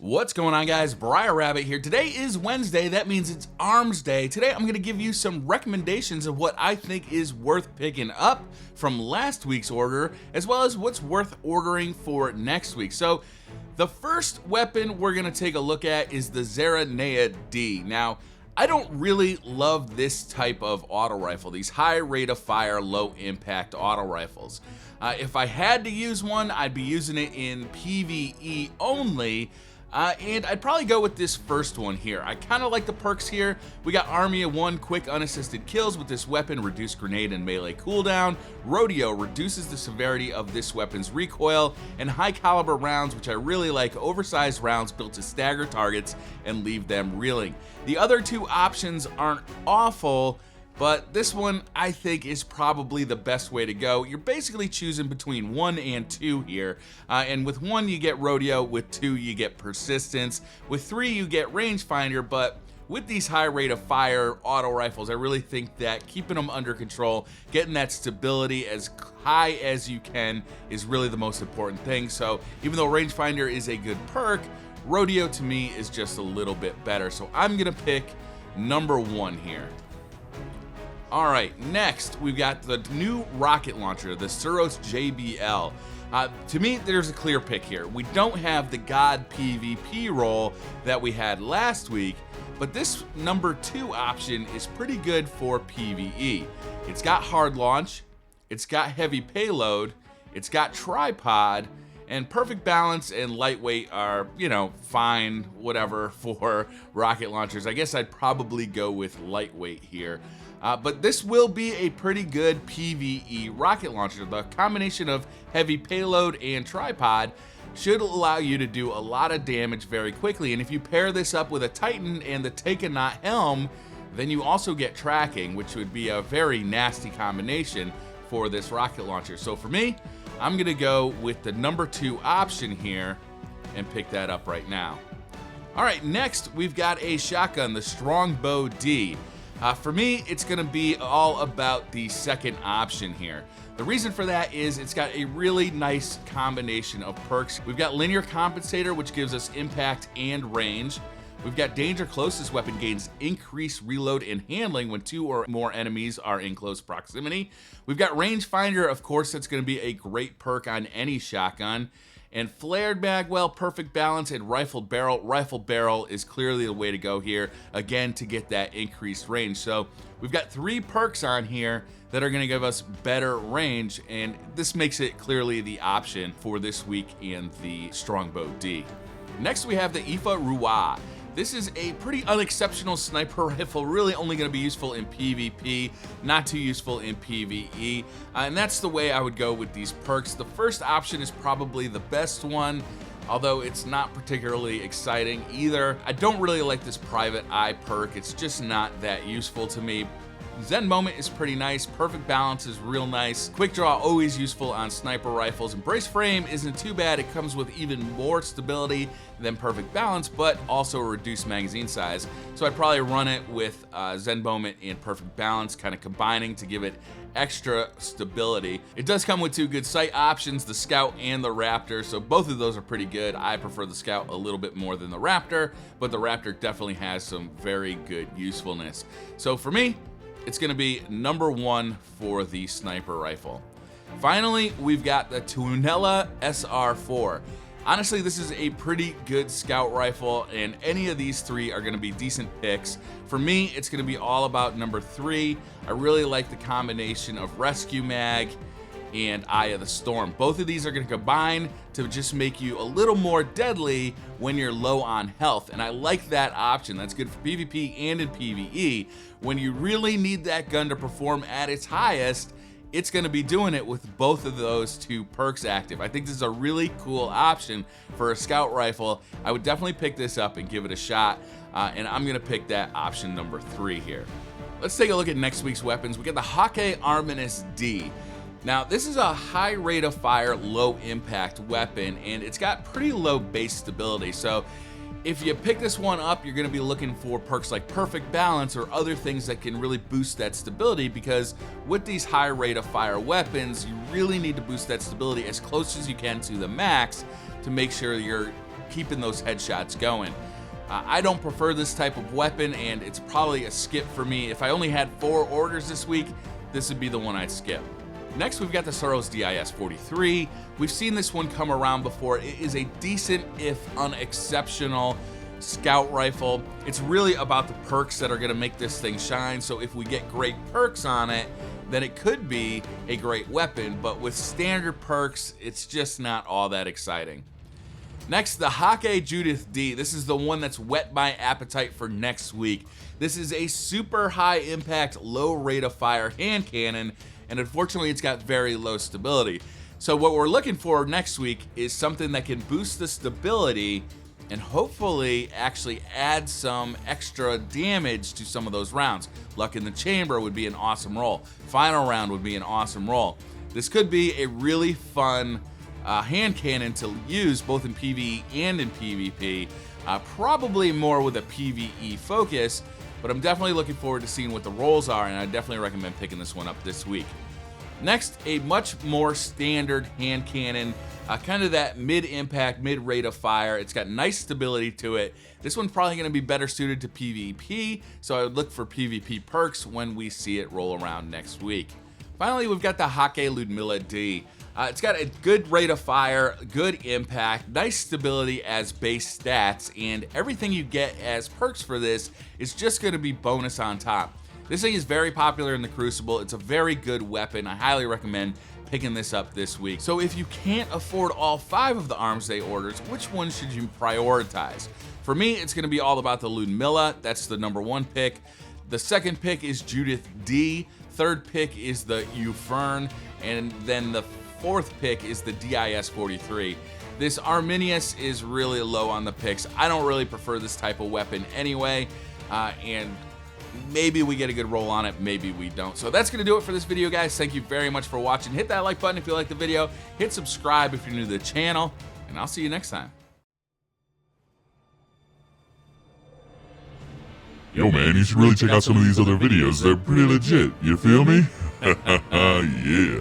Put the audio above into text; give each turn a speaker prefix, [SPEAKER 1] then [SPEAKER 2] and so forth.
[SPEAKER 1] What's going on, guys? Briar Rabbit here. Today is Wednesday. That means it's Armsday. Today I'm going to give you some recommendations of what I think is worth picking up from last week's order, as well as what's worth ordering for next week. So the first weapon we're going to take a look at is the Zeranea D. Now, I don't really love this type of auto rifle, these high rate of fire, low impact auto rifles. If I had to use one, I'd be using it in PvE only. And I'd probably go with this first one here. I kind of like the perks here. We got Army of 1 quick unassisted kills with this weapon, reduced grenade and melee cooldown. Rodeo reduces the severity of this weapon's recoil, and high caliber rounds, which I really like, oversized rounds built to stagger targets and leave them reeling. The other two options aren't awful, but this one I think is probably the best way to go. You're basically choosing between 1 and 2 here, and with 1 you get Rodeo, with 2 you get Persistence, with 3 you get Rangefinder. But with these high rate of fire auto rifles, I really think that keeping them under control, getting that stability as high as you can is really the most important thing. So even though Rangefinder is a good perk, Rodeo to me is just a little bit better. So I'm gonna pick number 1 here. All right, next we've got the new rocket launcher, the Suros JBL. To me, there's a clear pick here. We don't have the God PvP role that we had last week, but this number 2 option is pretty good for PvE. It's got hard launch, it's got heavy payload, it's got tripod, and perfect balance and lightweight are, fine, whatever, for rocket launchers. I guess I'd probably go with lightweight here. But this will be a pretty good PvE rocket launcher. The combination of heavy payload and tripod should allow you to do a lot of damage very quickly. And if you pair this up with a Titan and the Take-A-Knot helm, then you also get tracking, which would be a very nasty combination for this rocket launcher. So for me, I'm gonna go with the number 2 option here and pick that up right now. All right, next we've got a shotgun, the Strongbow D. For me, it's gonna be all about the second option here. The reason for that is it's got a really nice combination of perks. We've got Linear Compensator, which gives us impact and range. We've got Danger Close. This weapon gains increased reload and handling when 2 or more enemies are in close proximity. We've got Rangefinder, of course, that's gonna be a great perk on any shotgun. And Flared Mag, well, perfect balance, and Rifled Barrel. Rifled Barrel is clearly the way to go here, again, to get that increased range. So we've got 3 perks on here that are gonna give us better range, and this makes it clearly the option for this week in the Strongbow D. Next we have the Ifa Ruwa. This is a pretty unexceptional sniper rifle, really only going to be useful in PvP, not too useful in PvE, and that's the way I would go with these perks. The first option is probably the best one, although it's not particularly exciting either. I don't really like this Private Eye perk, it's just not that useful to me. Zen Moment is pretty nice, Perfect Balance is real nice, Quick Draw always useful on sniper rifles, and Brace Frame isn't too bad. It comes with even more stability than Perfect Balance, but also a reduced magazine size. So I'd probably run it with Zen Moment and Perfect Balance, kind of combining to give it extra stability. It does come with 2 good sight options, the Scout and the Raptor, so both of those are pretty good. I prefer the Scout a little bit more than the Raptor, but the Raptor definitely has some very good usefulness. So for me, it's gonna be number 1 for the sniper rifle. Finally, we've got the Tuonela SR4. Honestly, this is a pretty good scout rifle, and any of these 3 are gonna be decent picks. For me, it's gonna be all about number 3. I really like the combination of Rescue Mag and Eye of the Storm. Both of these are gonna combine to just make you a little more deadly when you're low on health, and I like that option. That's good for PvP and in PvE. When you really need that gun to perform at its highest, it's gonna be doing it with both of those 2 perks active. I think this is a really cool option for a scout rifle. I would definitely pick this up and give it a shot, and I'm gonna pick that option number 3 here. Let's take a look at next week's weapons. We got the Hake Arminus D. Now, this is a high rate of fire, low impact weapon, and it's got pretty low base stability. So if you pick this one up, you're gonna be looking for perks like Perfect Balance or other things that can really boost that stability, because with these high rate of fire weapons, you really need to boost that stability as close as you can to the max to make sure you're keeping those headshots going. I don't prefer this type of weapon, and it's probably a skip for me. If I only had 4 orders this week, this would be the one I'd skip. Next, we've got the Soros DIS-43. We've seen this one come around before. It is a decent, if unexceptional, scout rifle. It's really about the perks that are going to make this thing shine. So if we get great perks on it, then it could be a great weapon. But with standard perks, it's just not all that exciting. Next, the Hake Judith D. This is the one that's whet my appetite for next week. This is a super high impact, low rate of fire hand cannon, and unfortunately it's got very low stability. So what we're looking for next week is something that can boost the stability and hopefully actually add some extra damage to some of those rounds. Luck in the Chamber would be an awesome roll. Final round would be an awesome roll. This could be a really fun hand cannon to use both in PvE and in PvP, probably more with a PvE focus, but I'm definitely looking forward to seeing what the rolls are, and I definitely recommend picking this one up this week. Next, a much more standard hand cannon, kind of that mid-impact, mid-rate of fire. It's got nice stability to it. This one's probably going to be better suited to PvP, so I would look for PvP perks when we see it roll around next week. Finally, we've got the Hake Ludmilla D. It's got a good rate of fire, good impact, nice stability as base stats, and everything you get as perks for this is just going to be bonus on top. This thing is very popular in the Crucible. It's a very good weapon. I highly recommend picking this up this week. So if you can't afford all 5 of the Armsday orders, which one should you prioritize? For me, it's going to be all about the Ludmilla. That's the #1 pick. The second pick is Judith D. Third pick is the Ufern, and then the 4th pick is the DIS-43. This Arminius is really low on the picks. I don't really prefer this type of weapon anyway, and maybe we get a good roll on it, maybe we don't. So that's going to do it for this video, guys. Thank you very much for watching. Hit that like button if you like the video. Hit subscribe if you're new to the channel, and I'll see you next time.
[SPEAKER 2] Yo man, you should really check out some of these other videos. They're pretty legit, you feel me? Yeah.